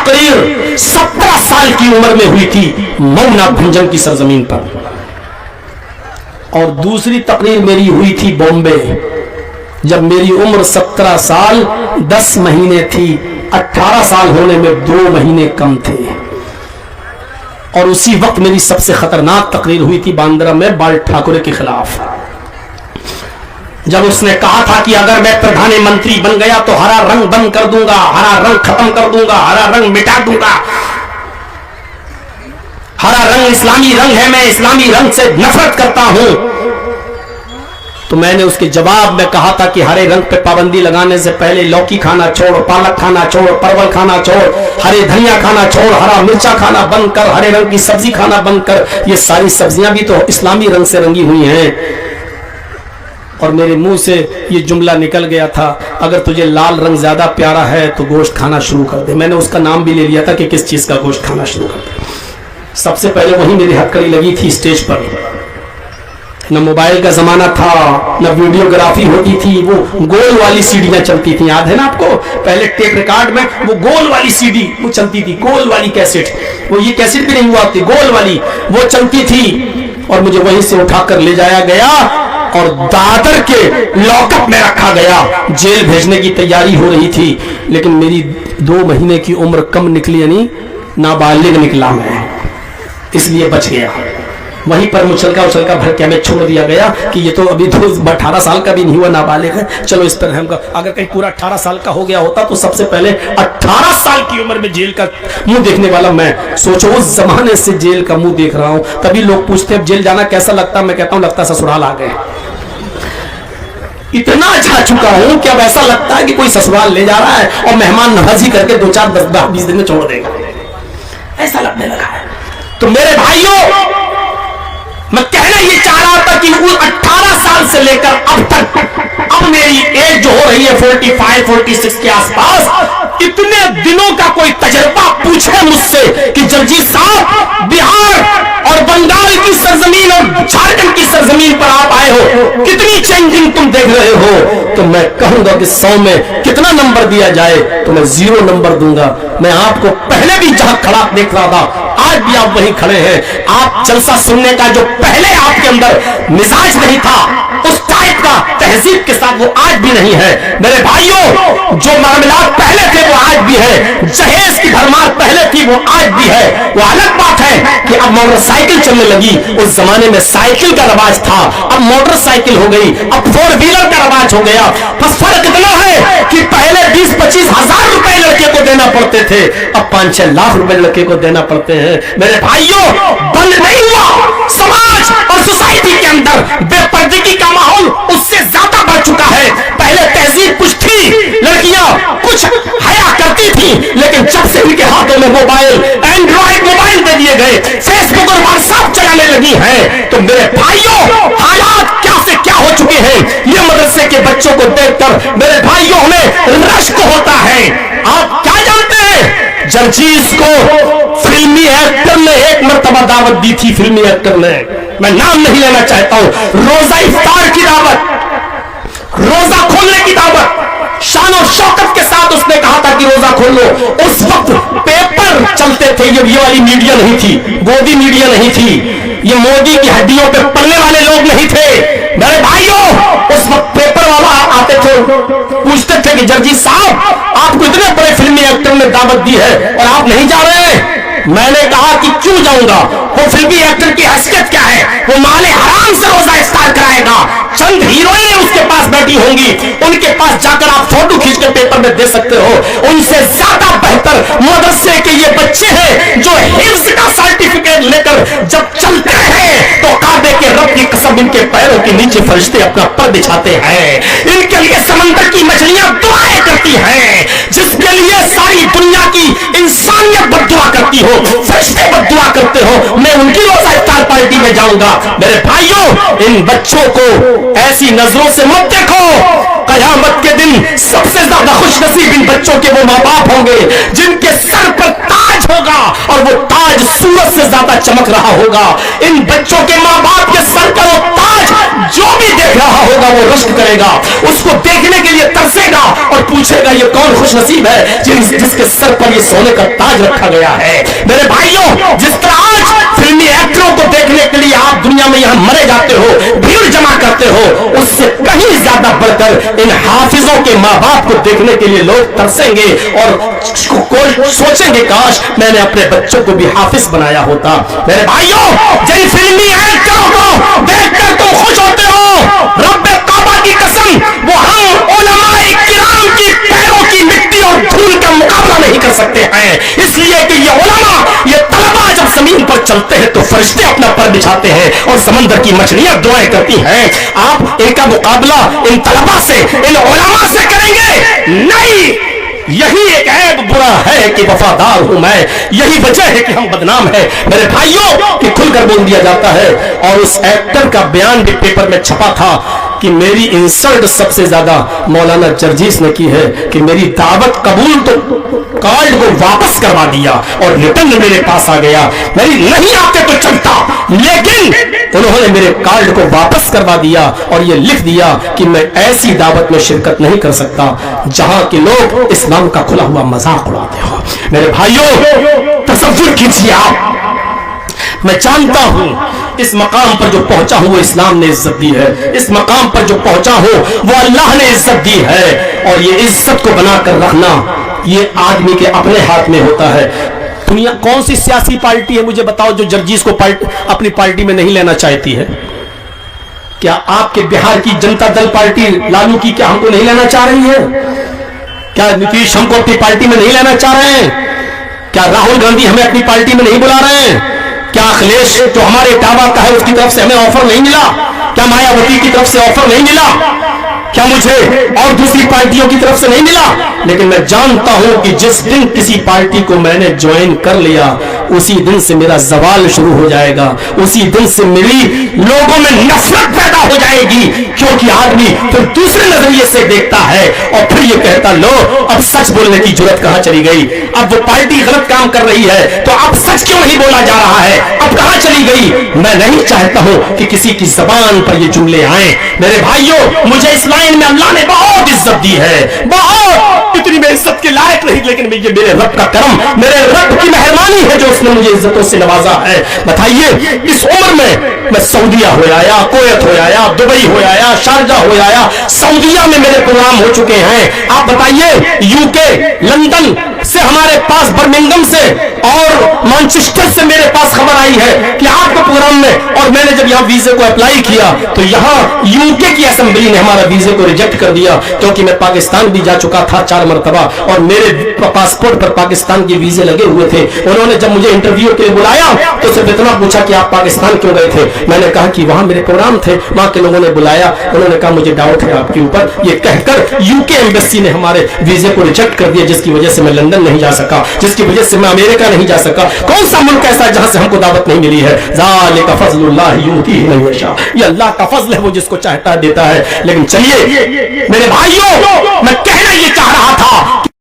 तकरीर 17 साल की उम्र में हुई थी मऊना भंजन की सरजमीन पर, और दूसरी तकरीर मेरी हुई थी बॉम्बे जब मेरी उम्र 17 साल 10 महीने थी। 18 साल होने में 2 महीने कम थे। और उसी वक्त मेरी सबसे खतरनाक तकरीर हुई थी बांद्रा में बाल ठाकुरे के खिलाफ, जब उसने कहा था कि अगर मैं प्रधानमंत्री बन गया तो हरा रंग बंद कर दूंगा, हरा रंग खत्म कर दूंगा, हरा रंग मिटा दूंगा, हरा रंग इस्लामी रंग है, मैं इस्लामी रंग से नफरत करता हूं। तो मैंने उसके जवाब में कहा था कि हरे रंग पे पाबंदी लगाने से पहले लौकी खाना छोड़, पालक खाना छोड़, परवल खाना छोड़, हरे धनिया खाना छोड़, हरा मिर्चा खाना बंद कर, हरे रंग की सब्जी खाना बंद कर। ये सारी सब्जियां भी तो इस्लामी रंग से रंगी हुई हैं। और मेरे मुंह से ये जुमला निकल गया था, अगर तुझे लाल रंग ज्यादा प्यारा है तो गोश्त खाना शुरू कर दे। मैंने उसका नाम भी ले लिया था कि किस चीज का गोश्त खाना शुरू कर दे। सबसे पहले वही मेरी हथकड़ी लगी थी स्टेज पर। न मोबाइल का जमाना था, न वीडियोग्राफी होती थी, वो गोल वाली सीडियां चलती थी, याद है ना आपको? पहले टेप रिकॉर्ड में वो गोल वाली सीडी वो चलती थी, गोल वाली कैसेट, वो ये कैसेट भी नहीं हुआ थी, गोल वाली वो चलती थी। और मुझे वहीं से उठाकर ले जाया गया और दादर के लॉकअप में रखा गया। जेल भेजने की तैयारी हो रही थी, लेकिन मेरी 2 महीने की उम्र कम निकली, यानी नाबालिग निकला मैं, इसलिए बच गया। वहीं पर उछलका भर के हमें छोड़ दिया गया कि ये तो अभी 18 साल का भी नहीं हुआ, नाबालिग है, चलो इस पर हम। अगर कहीं पूरा 18 साल का हो गया होता तो सबसे पहले 18 साल की उम्र में जेल का मुंह देखने वाला मैं। सोचो उस जमाने से जेल का मुंह देख रहा हूं। तभी लोग पूछते हैं जेल जाना कैसा लगता, मैं कहता हूं लगता ससुराल आ गए। इतना जा चुका हूं कि अब ऐसा लगता है कि कोई ससुराल ले जा रहा है और मेहमान नवाजी करके 2, 4, 10, 20 दिन में छोड़ देगा, ऐसा लगने लगा है। तो मेरे भाइयों, मैं कहना ये चाह रहा था कि 18 साल से लेकर अब तक, अब मेरी एज जो हो रही है 45, 46 के आसपास, इतने दिनों का कोई तजर्बा पूछे मुझसे कि जगजीत साहब बिहार और बंगाल की सरजमीन और झारखंड की सरजमीन पर आप आए हो, कितनी चेंजिंग तुम देख रहे हो, तो मैं कहूंगा कि 100 में कितना नंबर दिया जाए तो मैं 0 नंबर दूंगा। मैं आपको पहले भी जहां खड़ा देख रहा था, आज भी आप वहीं खड़े हैं। आप जलसा सुनने का जो पहले आपके अंदर मिजाज नहीं था, उस टाइप का तहजीब के साथ वो आज भी नहीं है। मेरे भाइयों, जो मामलात पहले थे वो आज भी है, जहेज की भरमार पहले थी वो आज भी है। वो अलग बात है कि अब मोटरसाइकिल चलने लगी, उस जमाने में साइकिल का रवाज था, अब मोटरसाइकिल हो गई, अब 4 व्हीलर का रवाज हो गया। बस फर्क इतना है कि पहले 20-25 हजार रुपए लड़के को देना पड़ते थे, अब 5-6 लाख रुपए लड़के को देना पड़ते हैं। मेरे भाइयों, बंद नहीं हुआ समाज और सोसाइटी के अंदर बेपर्दगी का माहौल उससे ज्यादा बढ़ चुका है। पहले तहजीब कुछ थी, लड़कियां कुछ हया करती थी, लेकिन जब से उनके हाथों में मोबाइल, एंड्रॉइड मोबाइल दे दिए गए, फेसबुक और व्हाट्सएप चलाने लगी है, तो मेरे भाइयों हालात क्या से क्या हो चुके हैं। ये मदरसे के बच्चों को देखकर मेरे भाइयों हमें रश्क होता है। आप क्या जानते हैं, जगजीत को फिल्मी एक्टर ने एक मर्तबा दावत दी थी, फिल्मी एक्टर ने, मैं नाम नहीं लेना चाहता हूं, रोजा इफ्तार की दावत, रोजा खोलने की दावत, शान और शौकत के साथ उसने कहा था कि रोजा खोल लो। उस वक्त पेपर चलते थे, ये वाली मीडिया नहीं थी, गोदी मीडिया नहीं थी, ये मोदी की हड्डियों पे पलने वाले लोग नहीं थे। मेरे भाइयों, उस वक्त पेपर वाला आते थे, पूछते थे कि जगजीत साहब आपको इतने बड़े फिल्मी एक्टर ने दावत दी है और आप नहीं जा रहे हैं। मैंने कहा कि क्यों जाऊंगा, वो फिल्मी एक्टर की हैसियत क्या है, वो माले हराम से रोजा इफ्तार कराएगा, चंद हीरोइनें उसके पास बैठी होंगी, उनके पास जाकर आप फोटो खींच के पेपर में दे सकते हो। उनसे ज्यादा बेहतर मदरसे के ये बच्चे हैं जो हिफ्ज का सर्टिफिकेट लेकर जब चलते हैं तो काबे के रब की कसम इनके पैरों के नीचे फरिश्ते अपना पर बिछाते हैं। इनके लिए समंदर की मछलियां दुआएं करती हैं, जिसके लिए सारी दुनिया की इंसानियत बद्दुआ करती हो, फरिश्ते बद्दुआ करते हो। मैं उनकी रोजा इफ्तार पार्टी में जाऊंगा। मेरे भाइयों, इन बच्चों को ऐसी नजरों से मत देखो। कयामत के दिन सबसे ज्यादा खुश नसीब इन बच्चों के वो माँ बाप होंगे जिनके सर पर ताज होगा और वो ताज सूरज से ज्यादा चमक रहा होगा। इन बच्चों के माँ बाप के सर का वो ताज जो भी देख रहा होगा वो रश्क करेगा, उसको देखने के लिए तरसेगा और पूछेगा ये कौन खुश नसीब है जिसके सर पर ये सोने का ताज रखा गया है। मेरे भाइयों, जिस तरह आज फिल्मी एक्टरों को देखने के लिए आप दुनिया में यहां मरे जाते हो, भीड़ जमा करते हो, उससे कहीं ज्यादा बढ़कर इन हाफिजों के माँ बाप को देखने के लिए लोग तरसेंगे और सोचेंगे काश मैंने अपने बच्चों को भी हाफिज बनाया होता। मेरे भाइयों, जिन फिल्मी एक्टरों को देखकर तुम खुश होते हो, रब्बे काबा की कसम, वो हम उलमाए किराम की पैरों की मिट्टी और धूल का मुकाबला नहीं कर सकते हैं। इसलिए कि ये उलमा, ये तलबा जब जमीन पर चलते हैं तो फरिश्ते अपना पर बिछाते हैं और समंदर की मछलियां दुआएं करती हैं। आप इनका मुकाबला इन तलबा से, इन उलमा से करेंगे नहीं। यही एक ऐब बुरा है कि वफादार हूं मैं, यही वजह है कि हम बदनाम है। मेरे भाइयों, कि खुलकर बोल दिया जाता है। और उस एक्टर का बयान भी पेपर में छपा था कि मेरी इंसल्ट सबसे ज्यादा मौलाना जर्जीस ने की है कि मेरी दावत कबूल तो कार्ड को वापस करवा दिया और रिटर्न मेरे पास आ गया। मेरी नहीं आते तो चलता, लेकिन उन्होंने मेरे कार्ड को वापस करवा दिया और ये लिख दिया कि मैं ऐसी दावत में शिरकत नहीं कर सकता जहां के लोग इस्लाम का खुला हुआ मजाक उड़ाते हो। मेरे भाइयों, तसव्वुर कीजिए आप, मैं जानता हूं इस मकाम पर जो पहुंचा हूं वो इस्लाम ने इज्जत दी है, इस मकाम पर जो पहुंचा हूं वो अल्लाह ने इज्जत दी है। और ये इज्जत को बनाकर रखना ये आदमी के अपने हाथ में होता है। दुनिया कौन सी सियासी पार्टी है मुझे बताओ जो जर्जीस को अपनी पार्टी में नहीं लेना चाहती है? क्या आपके बिहार की जनता दल पार्टी लालू की क्या हमको नहीं लेना चाह रही है? क्या नीतीश हमको अपनी पार्टी में नहीं लेना चाह रहे हैं? क्या राहुल गांधी हमें अपनी पार्टी में नहीं बुला रहे हैं? क्या अखिलेश जो हमारे इटावा का है उसकी तरफ से हमें ऑफर नहीं मिला? क्या मायावती की तरफ से ऑफर नहीं मिला? क्या मुझे और दूसरी पार्टियों की तरफ से नहीं मिला? लेकिन मैं जानता हूं कि जिस दिन किसी पार्टी को मैंने ज्वाइन कर लिया उसी दिन से मेरा जवाल शुरू हो जाएगा, उसी दिन से मेरी लोगों में नफरत पैदा हो जाएगी। क्योंकि आदमी फिर दूसरे नजरिए से देखता है और फिर ये कहता लो अब सच बोलने की जरूरत कहां चली गई? अब वो पार्टी गलत काम कर रही है तो अब सच क्यों नहीं बोला जा रहा है? अब कहां चली गई? मैं नहीं चाहता हूं कि किसी की जबान पर ये जुमले आए। मेरे भाइयों, मुझे इस लाइन में अल्लाह ने बहुत इज्जत दी है, बहुत, इतनी मैं इज्जत के लायक नहीं, लेकिन ये मेरे रब का करम, मेरे रब की मेहरबानी है जो उसने मुझे इज्जतों से नवाजा है। बताइए, इस उम्र में मैं सऊदीया हो आया, कुवैत हो आया, दुबई हो आया, शारजा हो आया, सऊदीया में मेरे प्रोग्राम हो चुके हैं। आप बताइए, यूके, लंदन से हमारे पास, बर्मिंघम से और मैनचेस्टर से मेरे पास खबर आई है कि आपके प्रोग्राम में, और मैंने जब यहाँ वीजे को अप्लाई किया तो यहाँ यूके की असेंबली ने हमारा वीजे को रिजेक्ट कर दिया क्योंकि मैं पाकिस्तान भी जा चुका था 4 मरतबा और मेरे पासपोर्ट पर पाकिस्तान के वीजे लगे हुए थे। उन्होंने जब मुझे इंटरव्यू के लिए बुलाया तो सिर्फ इतना पूछा कि आप पाकिस्तान क्यों गए थे? मैंने कहा कि वहां मेरे प्रोग्राम थे, वहां के लोगों ने बुलाया, उन्होंने कहा मुझे डाउट है आपके ऊपर। ये कहकर यूके एम्बेसी ने हमारे वीजे को रिजेक्ट कर दिया, जिसकी वजह से मैं लंदन नहीं जा सका, जिसकी वजह से मैं अमेरिका नहीं जा सका। कौन सा मुल्क ऐसा है जहां से हमको दावत नहीं मिली है? ज़ालिका फ़ज़्लुल्लाह यूतीही मन यशा, ये अल्लाह का फजल है, वो जिसको चाहता देता है। लेकिन चलिए मेरे भाइयों, मैं कहना ये